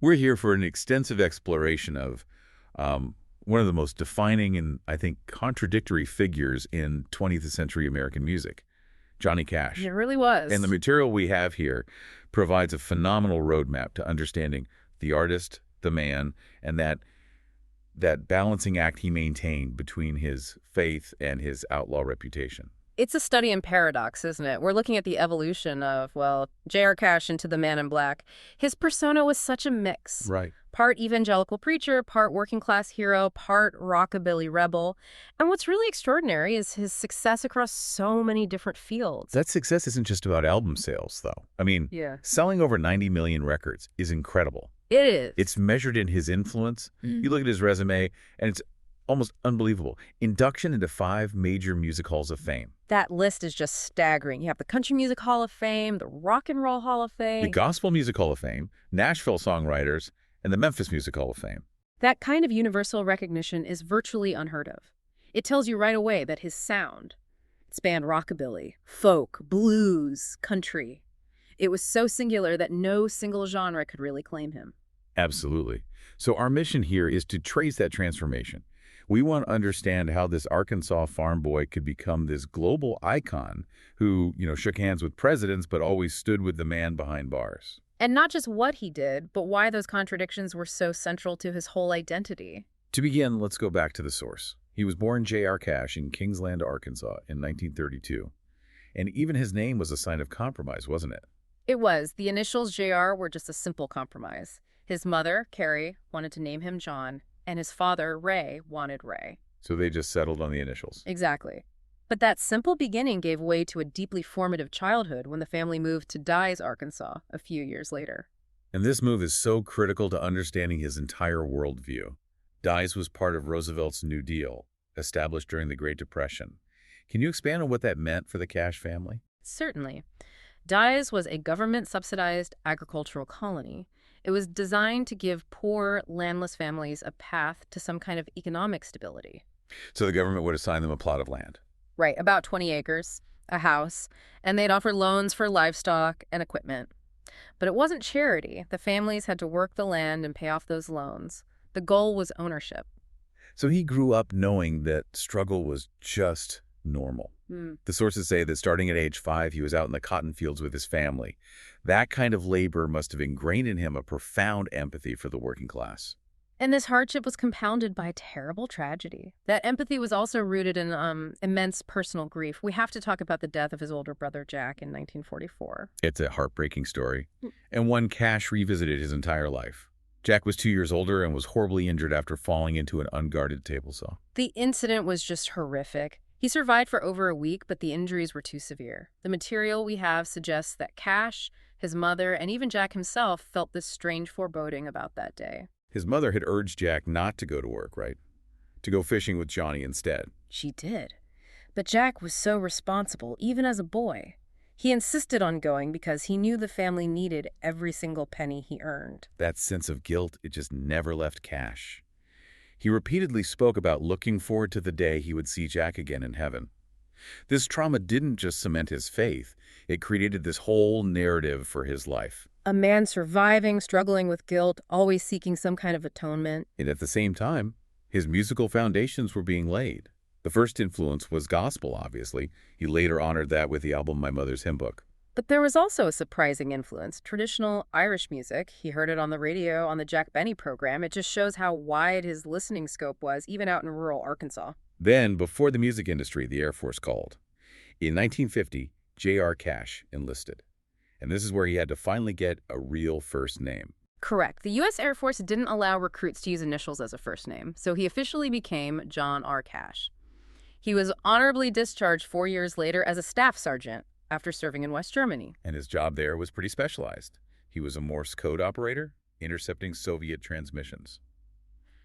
We're here for an extensive exploration of one of the most defining and, I think, contradictory figures in 20th century American music, Johnny It Cash. really And the was. material we have here provides a phenomenal roadmap to understanding the artist, the man, and that balancing act he maintained between his faith and his outlaw reputation. It's a study in paradox, isn't it? We're looking at the evolution of, well, J.R. Cash into the Man in Black. His persona was such a mix. Right. Part evangelical preacher, part working class hero, part rockabilly rebel. And what's really extraordinary is his success across so many different fields. That success isn't just about album sales, though. I mean, Yeah. selling over 90 million records is incredible. It is. It's measured in his influence. You look at his resume, and it's almost unbelievable. Induction into 5 major music halls of fame. That list is just staggering. You have the Country Music Hall of Fame, the Rock and Roll Hall of Fame. The Gospel Music Hall of Fame, Nashville Songwriters, and the Memphis Music Hall of Fame. That kind of universal recognition is virtually unheard of. It tells you right away that his sound spanned rockabilly, folk, blues, country. It was so singular that no single genre could really claim him. Absolutely. So our mission here is to trace that transformation. We want to understand how this Arkansas farm boy could become this global icon who, shook hands with presidents but always stood with the man behind bars. And not just what he did, but why those contradictions were so central to his whole identity. To begin, let's go back to the source. He was born J.R. Cash in Kingsland, Arkansas in 1932. And even his name was a sign of compromise, wasn't it? It was. The initials JR were just a simple compromise. His mother, Carrie, wanted to name him John, and his father, Ray, wanted Ray. So they just settled on the initials. Exactly. But that simple beginning gave way to a deeply formative childhood when the family moved to Dyes, Arkansas, a few years later. And this move is so critical to understanding his entire worldview. Dyes was part of Roosevelt's New Deal, established during the Great Depression. Can you expand on what that meant for the Cash family? Certainly. Dyes was a government-subsidized agricultural colony. It was designed to give poor, landless families a path to some kind of economic stability. So the government would assign them a plot of land. Right, about 20 acres, a house, and they'd offer loans for livestock and equipment. But it wasn't charity. The families had to work the land and pay off those loans. The goal was ownership. So he grew up knowing that struggle was just normal. The sources say that starting at age 5, he was out in the cotton fields with his family. That kind of labor must have ingrained in him a profound empathy for the working class. And this hardship was compounded by terrible tragedy. That empathy was also rooted in immense personal grief. We have to talk about the death of his older brother, Jack, in 1944. It's a heartbreaking story, and one Cash revisited his entire life. Jack was 2 years older and was horribly injured after falling into an unguarded table saw. The incident was just horrific. He survived for over a week, but the injuries were too severe. The material we have suggests that Cash, his mother, and even Jack himself felt this strange foreboding about that day. His mother had urged Jack not to go to work, right? To go fishing with Johnny instead. She did. But Jack was so responsible, even as a boy. He insisted on going because he knew the family needed every single penny he earned. That sense of guilt, it just never left Cash. He repeatedly spoke about looking forward to the day he would see Jack again in heaven. This trauma didn't just cement his faith, it created this whole narrative for his life. A man surviving, struggling with guilt, always seeking some kind of atonement. And at the same time, his musical foundations were being laid. The first influence was gospel, obviously. He later honored that with the album My Mother's Hymn Book. But there was also a surprising influence, traditional Irish music. He heard it on the radio on the Jack Benny program. It just shows how wide his listening scope was, even out in rural Arkansas. Then, before the music industry, the Air Force called. In 1950, J.R. Cash enlisted. And this is where he had to finally get a real first name. Correct. The U.S. Air Force didn't allow recruits to use initials as a first name, so he officially became John R. Cash. He was honorably discharged 4 years later as a staff sergeant after serving in West Germany. And his job there was pretty specialized. He was a Morse code operator, intercepting Soviet transmissions.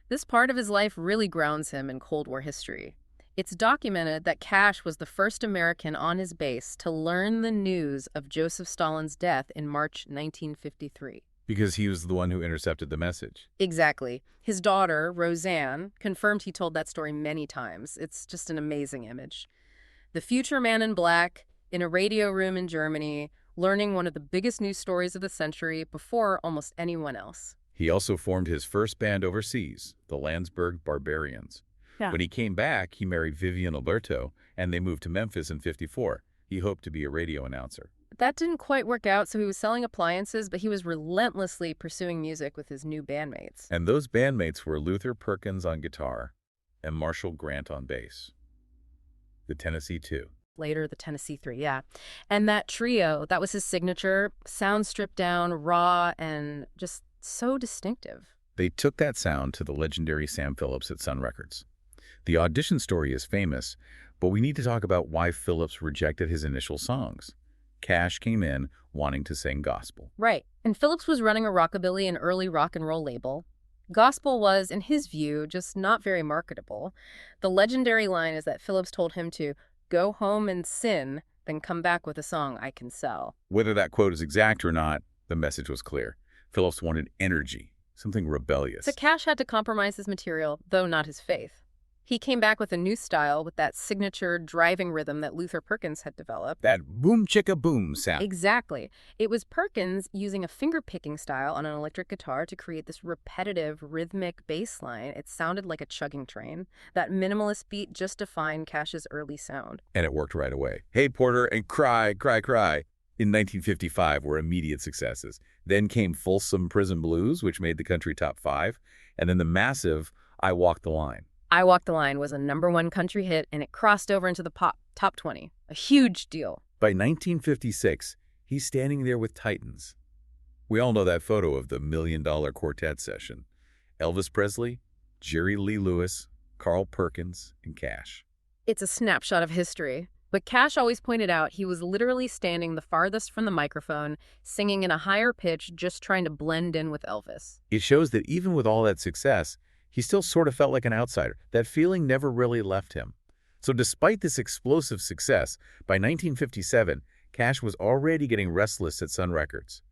This part of his life really grounds him in Cold War history. It's documented that Cash was the first American on his base to learn the news of Joseph Stalin's death in March 1953. Because he was the one who intercepted the message. Exactly. His daughter, Roseanne, confirmed he told that story many times. It's just an amazing image. The future man in black, in a radio room in Germany, learning one of the biggest news stories of the century before almost anyone else. He also formed his first band overseas, the Landsberg Barbarians. Yeah. When he came back, he married Vivian Alberto, and they moved to Memphis in '54. He hoped to be a radio announcer. That didn't quite work out, so he was selling appliances, but he was relentlessly pursuing music with his new bandmates. And those bandmates were Luther Perkins on guitar and Marshall Grant on bass. The Tennessee Two. Later, the Tennessee Three, yeah. And that trio, that was his signature, sound stripped down, raw, and just so distinctive. They took that sound to the legendary Sam Phillips at Sun Records. The audition story is famous, but we need to talk about why Phillips rejected his initial songs. Cash came in wanting to sing gospel. Right. And Phillips was running a rockabilly and early rock and roll label. Gospel was, in his view, just not very marketable. The legendary line is that Phillips told him to go home and sin, then come back with a song I can sell. Whether that quote is exact or not, the message was clear. Phillips wanted energy, something rebellious. So Cash had to compromise his material, though not his faith. He came back with a new style with that signature driving rhythm that Luther Perkins had developed. That boom-chicka-boom sound. Exactly. It was Perkins using a finger-picking style on an electric guitar to create this repetitive, rhythmic bass line. It sounded like a chugging train. That minimalist beat just defined Cash's early sound. And it worked right away. Hey, Porter, and Cry, Cry, Cry in 1955 were immediate successes. Then came Folsom Prison Blues, which made the country top 5, and then the massive I Walk the Line. I Walk the Line was a #1 country hit, and it crossed over into the pop top 20. A huge deal. By 1956, he's standing there with Titans. We all know that photo of the $1 Million Quartet session. Elvis Presley, Jerry Lee Lewis, Carl Perkins, and Cash. It's a snapshot of history. But Cash always pointed out he was literally standing the farthest from the microphone, singing in a higher pitch, just trying to blend in with Elvis. It shows that even with all that success, he still sort of felt like an outsider. That feeling never really left him. So despite this explosive success, by 1957, Cash was already getting restless at Sun Records.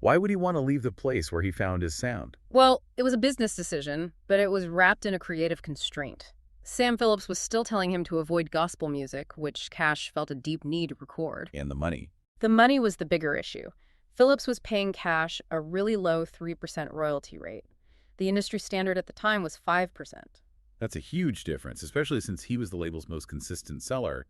Why would he want to leave the place where he found his sound? Well, it was a business decision, but it was wrapped in a creative constraint. Sam Phillips was still telling him to avoid gospel music, which Cash felt a deep need to record. And the money. The money was the bigger issue. Phillips was paying Cash a really low 3% royalty rate. The industry standard at the time was 5%. That's a huge difference, especially since he was the label's most consistent seller.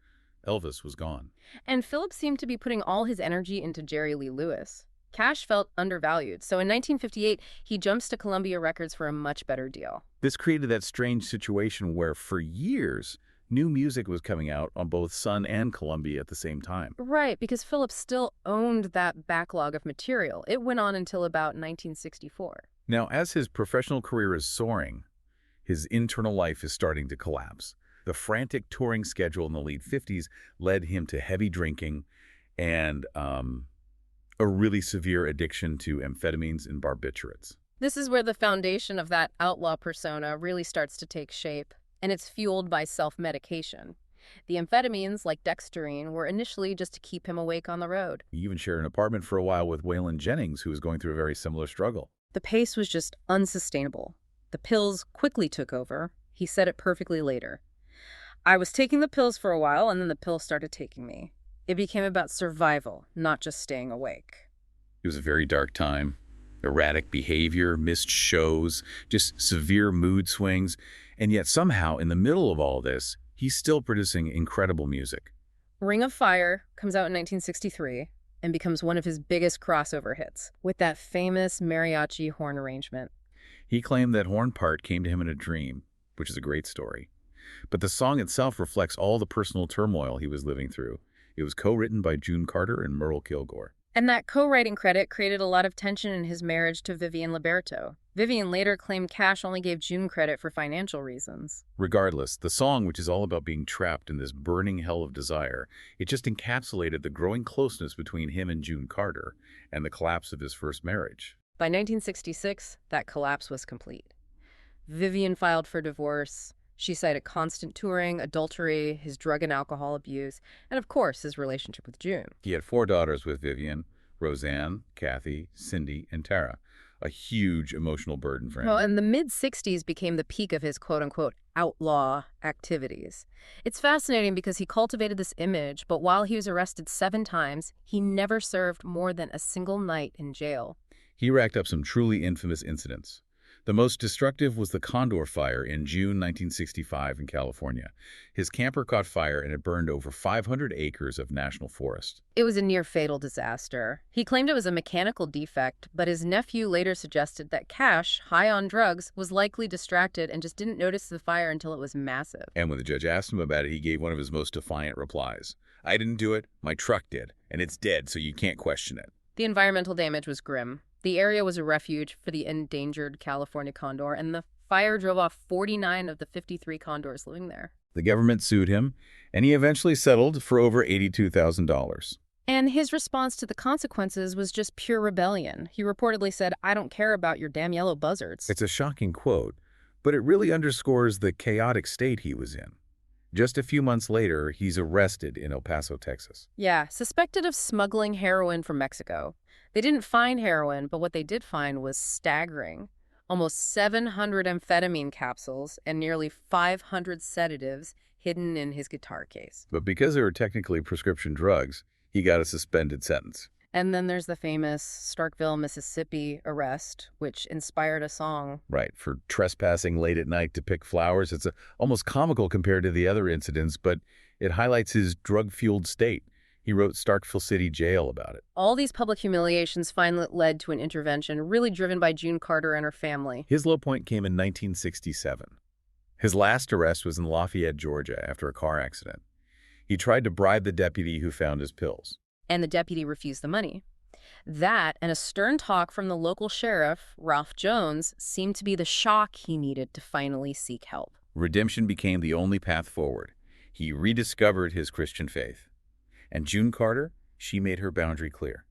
Elvis was gone. And Phillips seemed to be putting all his energy into Jerry Lee Lewis. Cash felt undervalued, so in 1958, he jumps to Columbia Records for a much better deal. This created that strange situation where, for years, new music was coming out on both Sun and Columbia at the same time. Right, because Phillips still owned that backlog of material. It went on until about 1964. Now, as his professional career is soaring, his internal life is starting to collapse. The frantic touring schedule in the late 50s led him to heavy drinking and a really severe addiction to amphetamines and barbiturates. This is where the foundation of that outlaw persona really starts to take shape, and it's fueled by self-medication. The amphetamines, like dextrine, were initially just to keep him awake on the road. He even shared an apartment for a while with Waylon Jennings, who was going through a very similar struggle. The pace was just unsustainable. The pills quickly took over. He said it perfectly later. I was taking the pills for a while, and then the pills started taking me. It became about survival, not just staying awake. It was a very dark time. Erratic behavior, missed shows, just severe mood swings. And yet somehow, in the middle of all this, he's still producing incredible music. Ring of Fire comes out in 1963 and becomes one of his biggest crossover hits, with that famous mariachi horn arrangement. He claimed that horn part came to him in a dream, which is a great story. But the song itself reflects all the personal turmoil he was living through. It was co-written by June Carter and Merle Kilgore. And that co-writing credit created a lot of tension in his marriage to Vivian Liberto. Vivian later claimed Cash only gave June credit for financial reasons. Regardless, the song, which is all about being trapped in this burning hell of desire, it just encapsulated the growing closeness between him and June Carter and the collapse of his first marriage. By 1966, that collapse was complete. Vivian filed for divorce. She cited constant touring, adultery, his drug and alcohol abuse, and of course, his relationship with June. He had 4 daughters with Vivian: Roseanne, Kathy, Cindy, and Tara. A huge emotional burden for him. Well, and the mid-60s became the peak of his quote-unquote outlaw activities. It's fascinating because he cultivated this image, but while he was arrested 7 times, he never served more than a single night in jail. He racked up some truly infamous incidents. The most destructive was the Condor Fire in June 1965 in California. His camper caught fire and it burned over 500 acres of national forest. It was a near-fatal disaster. He claimed it was a mechanical defect, but his nephew later suggested that Cash, high on drugs, was likely distracted and just didn't notice the fire until it was massive. And when the judge asked him about it, he gave one of his most defiant replies. "I didn't do it, my truck did, and it's dead, so you can't question it." The environmental damage was grim. The area was a refuge for the endangered California condor, and the fire drove off 49 of the 53 condors living there. The government sued him, and he eventually settled for over $82,000. And his response to the consequences was just pure rebellion. He reportedly said, "I don't care about your damn yellow buzzards." It's a shocking quote, but it really underscores the chaotic state he was in. Just a few months later, he's arrested in El Paso, Texas. Yeah, suspected of smuggling heroin from Mexico. They didn't find heroin, but what they did find was staggering. Almost 700 amphetamine capsules and nearly 500 sedatives hidden in his guitar case. But because they were technically prescription drugs, he got a suspended sentence. And then there's the famous Starkville, Mississippi arrest, which inspired a song. Right, for trespassing late at night to pick flowers. It's almost comical compared to the other incidents, but it highlights his drug-fueled state. He wrote Starkville City Jail about it. All these public humiliations finally led to an intervention really driven by June Carter and her family. His low point came in 1967. His last arrest was in Lafayette, Georgia, after a car accident. He tried to bribe the deputy who found his pills. And the deputy refused the money. That and a stern talk from the local sheriff, Ralph Jones, seemed to be the shock he needed to finally seek help. Redemption became the only path forward. He rediscovered his Christian faith. And June Carter, she made her boundary clear.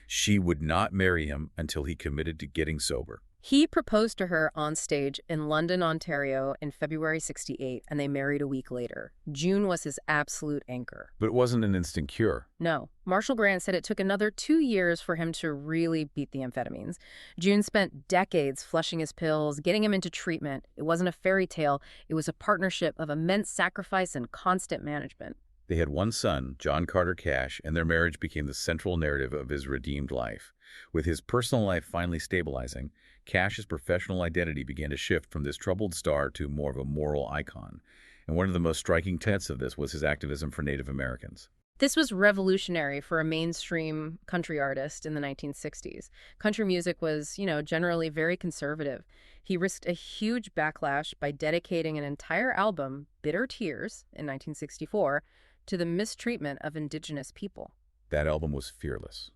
She would not marry him until he committed to getting sober. He proposed to her on stage in London, Ontario in February '68, and they married a week later. June was his absolute anchor. But it wasn't an instant cure. No. Marshall Grant said it took another 2 years for him to really beat the amphetamines. June spent decades flushing his pills, getting him into treatment. It wasn't a fairy tale. It was a partnership of immense sacrifice and constant management. They had one son, John Carter Cash, and their marriage became the central narrative of his redeemed life. With his personal life finally stabilizing, Cash's professional identity began to shift from this troubled star to more of a moral icon. And one of the most striking tenets of this was his activism for Native Americans. This was revolutionary for a mainstream country artist in the 1960s. Country music was, generally very conservative. He risked a huge backlash by dedicating an entire album, Bitter Tears, in 1964, to the mistreatment of indigenous people. That album was fearless.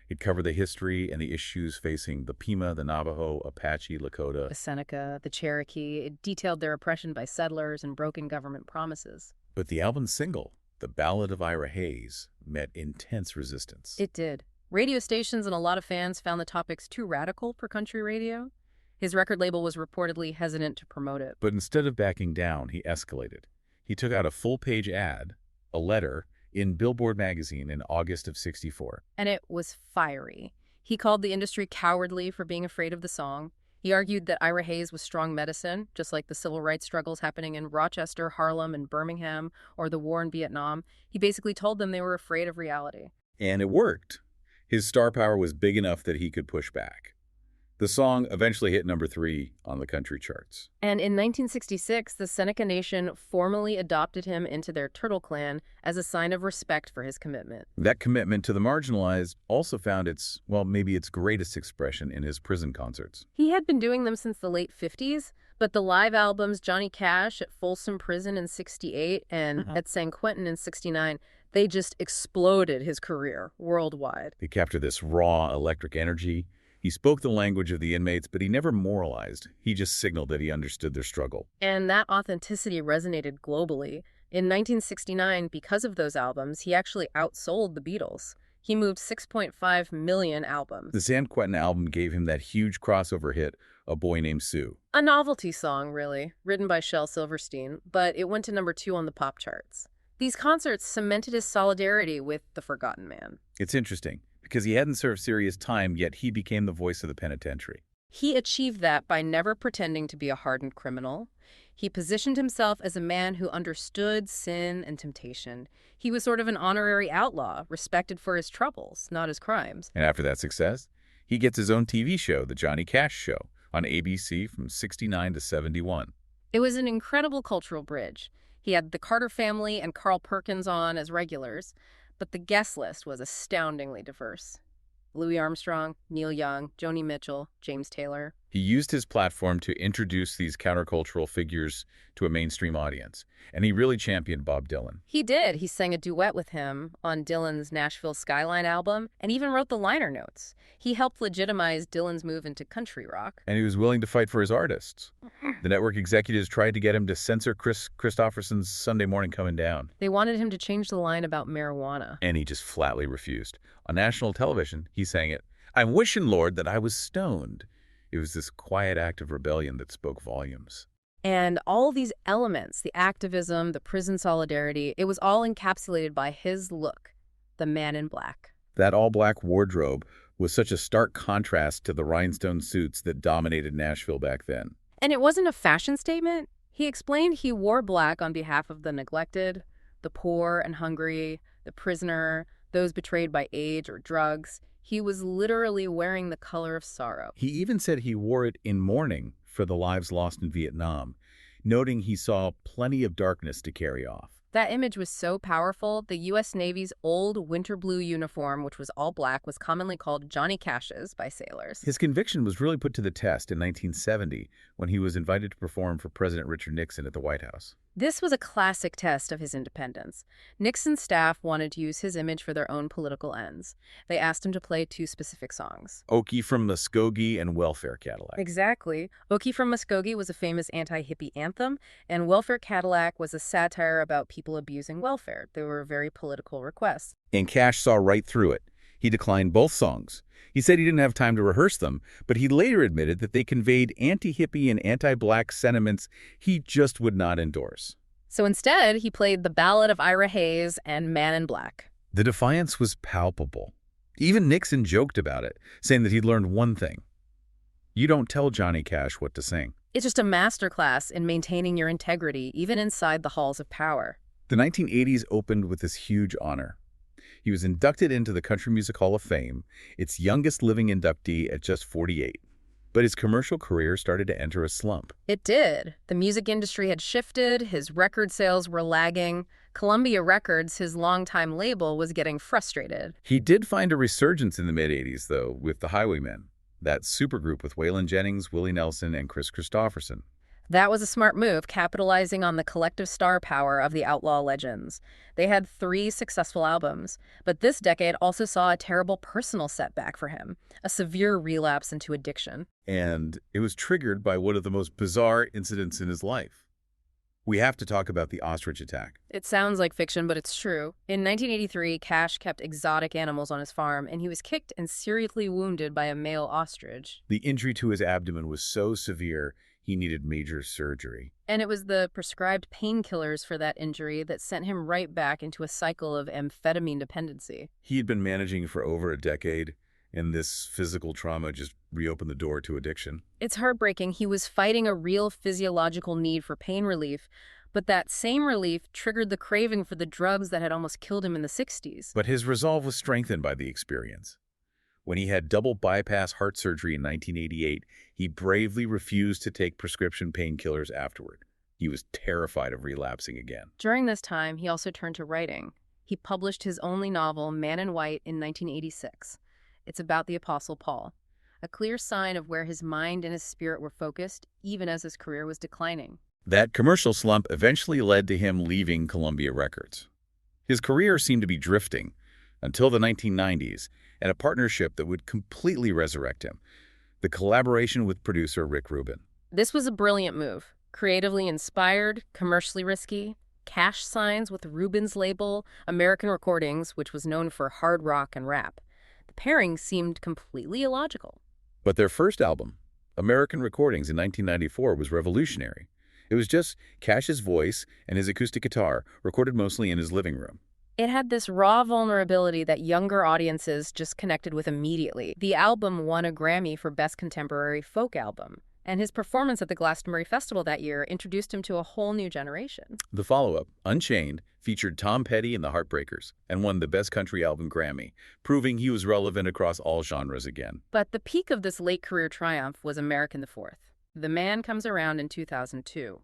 It covered the history and the issues facing the Pima, the Navajo, Apache, Lakota, The Seneca, the Cherokee. It detailed their oppression by settlers and broken government promises. But the album's single, The Ballad of Ira Hayes, met intense resistance. It did. Radio stations and a lot of fans found the topics too radical for country radio. His record label was reportedly hesitant to promote it. But instead of backing down, he escalated. He took out a full-page ad, a letter, in Billboard magazine in August of '64. And it was fiery. He called the industry cowardly for being afraid of the song. He argued that Ira Hayes was strong medicine, just like the civil rights struggles happening in Rochester, Harlem, and Birmingham, or the war in Vietnam. He basically told them they were afraid of reality. And it worked. His star power was big enough that he could push back. The song eventually hit number 3 on the country charts. And in 1966, the Seneca Nation formally adopted him into their Turtle Clan as a sign of respect for his commitment. That commitment to the marginalized also found its greatest expression in his prison concerts. He had been doing them since the late 50s, but the live albums Johnny Cash at Folsom Prison in '68 and at San Quentin in '69, they just exploded his career worldwide. They captured this raw, electric energy. He spoke the language of the inmates, but he never moralized. He just signaled that he understood their struggle. And that authenticity resonated globally. In 1969, because of those albums, he actually outsold the Beatles. He moved 6.5 million albums. The San Quentin album gave him that huge crossover hit, A Boy Named Sue. A novelty song, really, written by Shel Silverstein, but it went to number 2 on the pop charts. These concerts cemented his solidarity with the forgotten man. It's interesting, because he hadn't served serious time, yet he became the voice of the penitentiary. He achieved that by never pretending to be a hardened criminal. He positioned himself as a man who understood sin and temptation. He was sort of an honorary outlaw, respected for his troubles, not his crimes. And after that success, He gets his own TV show, The Johnny Cash Show, on ABC from '69 to '71. It was an incredible cultural bridge. He had the Carter family and Carl Perkins on as regulars, but the guest list was astoundingly diverse. Louis Armstrong, Neil Young, Joni Mitchell, James Taylor. He used his platform to introduce these countercultural figures to a mainstream audience, and he really championed Bob Dylan. He did. He sang a duet with him on Dylan's Nashville Skyline album and even wrote the liner notes. He helped legitimize Dylan's move into country rock. And he was willing to fight for his artists. The network executives tried to get him to censor Chris Christopherson's Sunday Morning Coming Down. They wanted him to change the line about marijuana. And he just flatly refused. On national television, he sang it, "I'm wishing, Lord, that I was stoned." It was this quiet act of rebellion that spoke volumes. And all these elements, the activism, the prison solidarity, it was all encapsulated by his look, the man in black. That all-black wardrobe was such a stark contrast to the rhinestone suits that dominated Nashville back then. And it wasn't a fashion statement. He explained he wore black on behalf of the neglected, the poor and hungry, the prisoner, those betrayed by age or drugs. He was literally wearing the color of sorrow. He even said he wore it in mourning for the lives lost in Vietnam, noting he saw plenty of darkness to carry off. That image was so powerful, the U.S. Navy's old winter blue uniform, which was all black, was commonly called Johnny Cash's by sailors. His conviction was really put to the test in 1970 when he was invited to perform for President Richard Nixon at the White House. This was a classic test of his independence. Nixon's staff wanted to use his image for their own political ends. They asked him to play two specific songs. Okie from Muskogee and Welfare Cadillac. Exactly. Okie from Muskogee was a famous anti-hippie anthem, and Welfare Cadillac was a satire about people abusing welfare. They were very political requests. And Cash saw right through it. He declined both songs. He said he didn't have time to rehearse them, but he later admitted that they conveyed anti-hippie and anti-black sentiments he just would not endorse. So instead, he played The Ballad of Ira Hayes and Man in Black. The defiance was palpable. Even Nixon joked about it, saying that he'd learned one thing. You don't tell Johnny Cash what to sing. It's just a masterclass in maintaining your integrity, even inside the halls of power. The 1980s opened with this huge honor. He was inducted into the Country Music Hall of Fame, its youngest living inductee at just 48. But his commercial career started to enter a slump. It did. The music industry had shifted, his record sales were lagging. Columbia Records, his longtime label, was getting frustrated. He did find a resurgence in the mid-80s, though, with the Highwaymen, that supergroup with Waylon Jennings, Willie Nelson, and Chris Christopherson. That was a smart move, capitalizing on the collective star power of the outlaw legends. They had 3 successful albums, but this decade also saw a terrible personal setback for him, a severe relapse into addiction. And it was triggered by one of the most bizarre incidents in his life. We have to talk about the ostrich attack. It sounds like fiction, but it's true. In 1983, Cash kept exotic animals on his farm, and he was kicked and seriously wounded by a male ostrich. The injury to his abdomen was so severe, he needed major surgery. And it was the prescribed painkillers for that injury that sent him right back into a cycle of amphetamine dependency. He had been managing for over a decade, and this physical trauma just reopened the door to addiction. It's heartbreaking. He was fighting a real physiological need for pain relief, but that same relief triggered the craving for the drugs that had almost killed him in the 60s. But his resolve was strengthened by the experience. When he had double bypass heart surgery in 1988, he bravely refused to take prescription painkillers afterward. He was terrified of relapsing again. During this time, he also turned to writing. He published his only novel, Man in White, in 1986. It's about the Apostle Paul, a clear sign of where his mind and his spirit were focused, even as his career was declining. That commercial slump eventually led to him leaving Columbia Records. His career seemed to be drifting until the 1990s, and a partnership that would completely resurrect him, the collaboration with producer Rick Rubin. This was a brilliant move. Creatively inspired, commercially risky. Cash signs with Rubin's label, American Recordings, which was known for hard rock and rap. The pairing seemed completely illogical. But their first album, American Recordings in 1994, was revolutionary. It was just Cash's voice and his acoustic guitar, recorded mostly in his living room. It had this raw vulnerability that younger audiences just connected with immediately. The album won a Grammy for Best Contemporary Folk Album, And his performance at the Glastonbury Festival that year introduced him to a whole new generation. The follow-up, Unchained, featured Tom Petty and the Heartbreakers and won the Best Country Album Grammy, proving he was relevant across all genres again. But the peak of this late career triumph was American the Fourth. The Man Comes Around in 2002.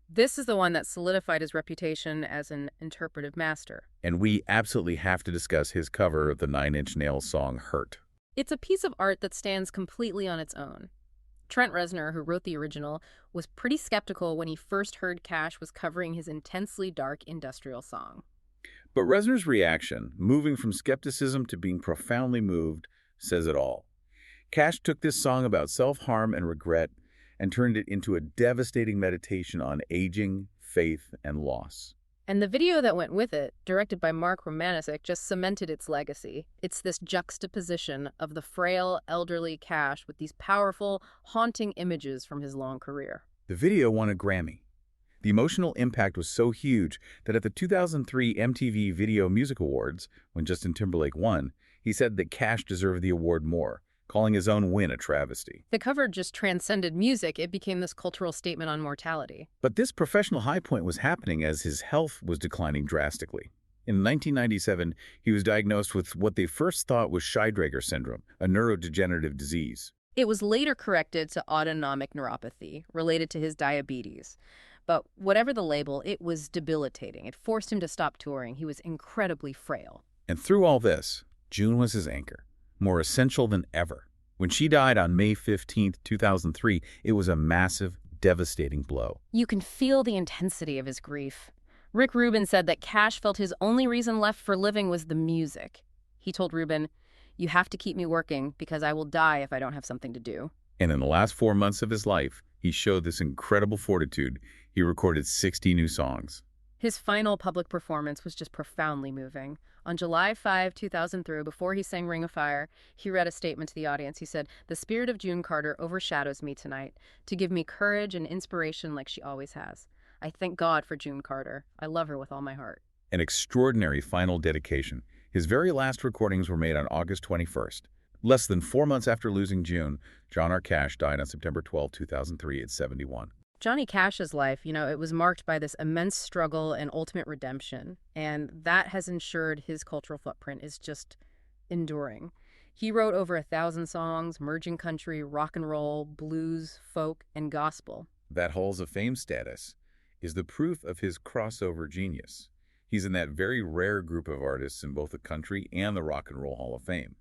This is the one that solidified his reputation as an interpretive master. And we absolutely have to discuss his cover of the Nine Inch Nails song Hurt. It's a piece of art that stands completely on its own. Trent Reznor, who wrote the original, was pretty skeptical when he first heard Cash was covering his intensely dark industrial song. But Reznor's reaction, moving from skepticism to being profoundly moved, says it all. Cash took this song about self-harm and regret and turned it into a devastating meditation on aging, faith, and loss. And the video that went with it, directed by Mark Romanisic, just cemented its legacy. It's this juxtaposition of the frail, elderly Cash with these powerful, haunting images from his long career. The video won a Grammy. The emotional impact was so huge that at the 2003 MTV Video Music Awards, when Justin Timberlake won, he said that Cash deserved the award more, calling his own win a travesty. The cover just transcended music. It became this cultural statement on mortality. But this professional high point was happening as his health was declining drastically. In 1997, he was diagnosed with what they first thought was Scheidegger syndrome, a neurodegenerative disease. It was later corrected to autonomic neuropathy, related to his diabetes. But whatever the label, it was debilitating. It forced him to stop touring. He was incredibly frail. And through all this, June was his anchor, more essential than ever. When she died on May 15, 2003, it was a massive, devastating blow. You can feel the intensity of his grief. Rick Rubin said that Cash felt his only reason left for living was the music. He told Rubin, "You have to keep me working because I will die if I don't have something to do." And in the last 4 months of his life, he showed this incredible fortitude. He recorded 60 new songs. His final public performance was just profoundly moving. On July 5, 2003, before he sang Ring of Fire, he read a statement to the audience. He said, "The spirit of June Carter overshadows me tonight to give me courage and inspiration like she always has. I thank God for June Carter. I love her with all my heart." An extraordinary final dedication. His very last recordings were made on August 21st. Less than 4 months after losing June, John R. Cash died on September 12, 2003 at 71. Johnny Cash's life, it was marked by this immense struggle and ultimate redemption, and that has ensured his cultural footprint is just enduring. He wrote over 1,000 songs, merging country, rock and roll, blues, folk, and gospel. That Halls of Fame status is the proof of his crossover genius. He's in that very rare group of artists in both the country and the Rock and Roll Hall of Fame.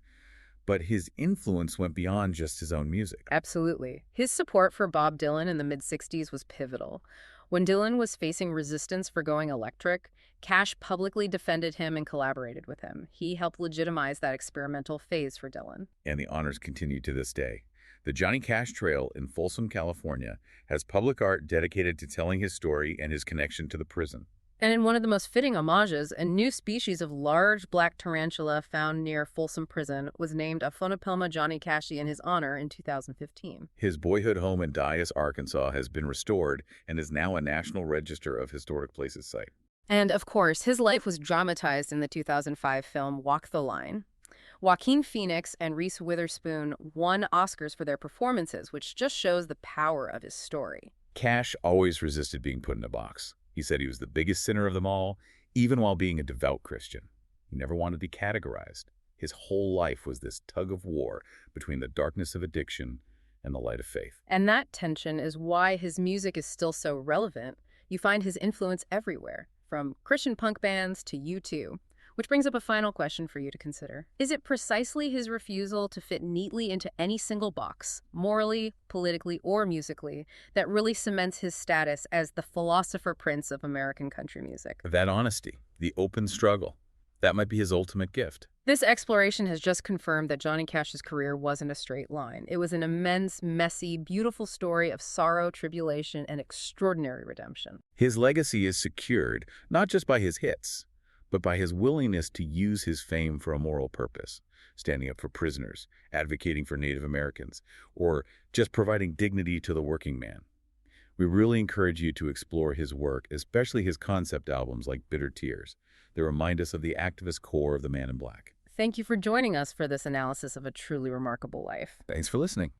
But his influence went beyond just his own music. Absolutely. His support for Bob Dylan in the mid-60s was pivotal. When Dylan was facing resistance for going electric, Cash publicly defended him and collaborated with him. He helped legitimize that experimental phase for Dylan. And the honors continue to this day. The Johnny Cash Trail in Folsom, California, has public art dedicated to telling his story and his connection to the prison. And in one of the most fitting homages, a new species of large black tarantula found near Folsom Prison was named a Phonopelma Johnny Cashi in his honor in 2015. His boyhood home in Dyess, Arkansas has been restored and is now a National Register of Historic Places site. And of course, his life was dramatized in the 2005 film Walk the Line. Joaquin Phoenix and Reese Witherspoon won Oscars for their performances, which just shows the power of his story. Cash always resisted being put in a box. He said he was the biggest sinner of them all, even while being a devout Christian. He never wanted to be categorized. His whole life was this tug of war between the darkness of addiction and the light of faith. And that tension is why his music is still so relevant. You find his influence everywhere, from Christian punk bands to U2. Which brings up a final question for you to consider. Is it precisely his refusal to fit neatly into any single box, morally, politically, or musically, that really cements his status as the philosopher prince of American country music? That honesty, the open struggle, that might be his ultimate gift. This exploration has just confirmed that Johnny Cash's career wasn't a straight line. It was an immense, messy, beautiful story of sorrow, tribulation, and extraordinary redemption. His legacy is secured not just by his hits, but by his willingness to use his fame for a moral purpose, standing up for prisoners, advocating for Native Americans, or just providing dignity to the working man. We really encourage you to explore his work, especially his concept albums like Bitter Tears. They remind us of the activist core of the Man in Black. Thank you for joining us for this analysis of a truly remarkable life. Thanks for listening.